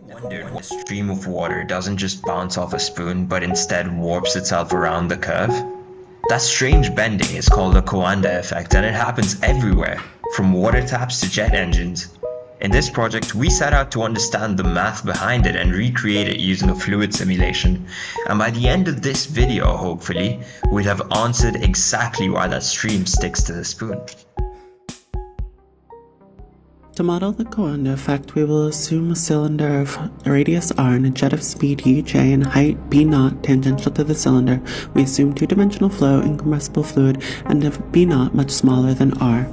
Wondered why a stream of water doesn't just bounce off a spoon but instead warps itself around the curve? That strange bending is called the Coanda Effect, and it happens everywhere, from water taps to jet engines. In this project, we set out to understand the math behind it and recreate it using a fluid simulation. And by the end of this video, hopefully, we'll have answered exactly why that stream sticks to the spoon. To model the Coanda effect, we will assume a cylinder of radius r and a jet of speed uj and height b0 tangential to the cylinder. We assume two-dimensional flow, incompressible fluid, and of b0 much smaller than r.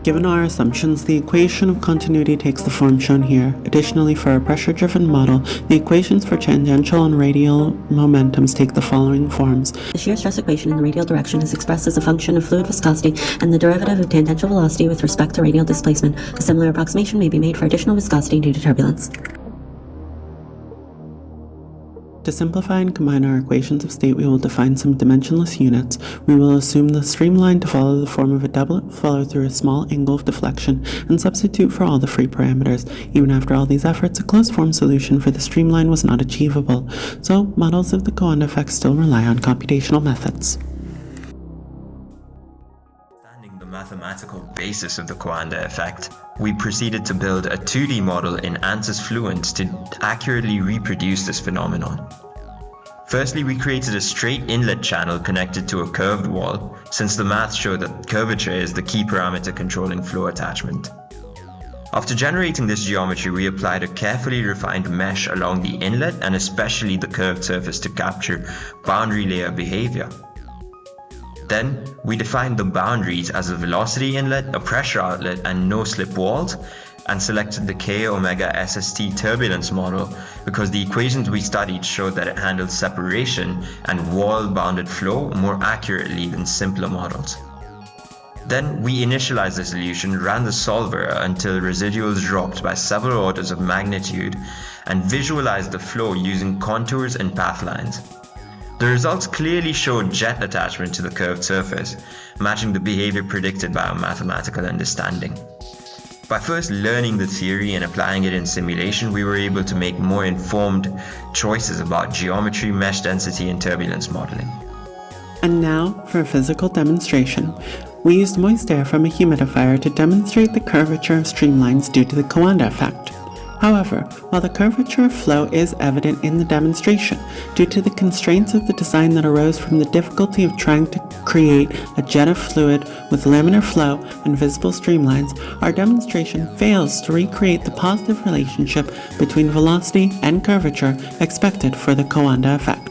Given our assumptions, the equation of continuity takes the form shown here. Additionally, for a pressure-driven model, the equations for tangential and radial momentums take the following forms. The shear stress equation in the radial direction is expressed as a function of fluid viscosity and the derivative of tangential velocity with respect to radial displacement. A similar approximation may be made for additional viscosity due to turbulence. To simplify and combine our equations of state, we will define some dimensionless units. We will assume the streamline to follow the form of a doublet flow through a small angle of deflection and substitute for all the free parameters. Even after all these efforts, a closed form solution for the streamline was not achievable, so models of the Coanda effect still rely on computational methods. Understanding the mathematical basis of the Coanda effect, we proceeded to build a 2D model in ANSYS Fluent to accurately reproduce this phenomenon. Firstly, we created a straight inlet channel connected to a curved wall, since the math showed that curvature is the key parameter controlling flow attachment. After generating this geometry, we applied a carefully refined mesh along the inlet and especially the curved surface to capture boundary layer behavior. Then, we defined the boundaries as a velocity inlet, a pressure outlet, and no-slip walls, and selected the K-omega SST turbulence model because the equations we studied showed that it handles separation and wall-bounded flow more accurately than simpler models. Then, we initialized the solution, ran the solver until residuals dropped by several orders of magnitude, and visualized the flow using contours and path lines. The results clearly showed jet attachment to the curved surface, matching the behavior predicted by our mathematical understanding. By first learning the theory and applying it in simulation, we were able to make more informed choices about geometry, mesh density, and turbulence modeling. And now for a physical demonstration. We used moist air from a humidifier to demonstrate the curvature of streamlines due to the Coanda effect. However, while the curvature of flow is evident in the demonstration, due to the constraints of the design that arose from the difficulty of trying to create a jet of fluid with laminar flow and visible streamlines, our demonstration fails to recreate the positive relationship between velocity and curvature expected for the Coanda effect.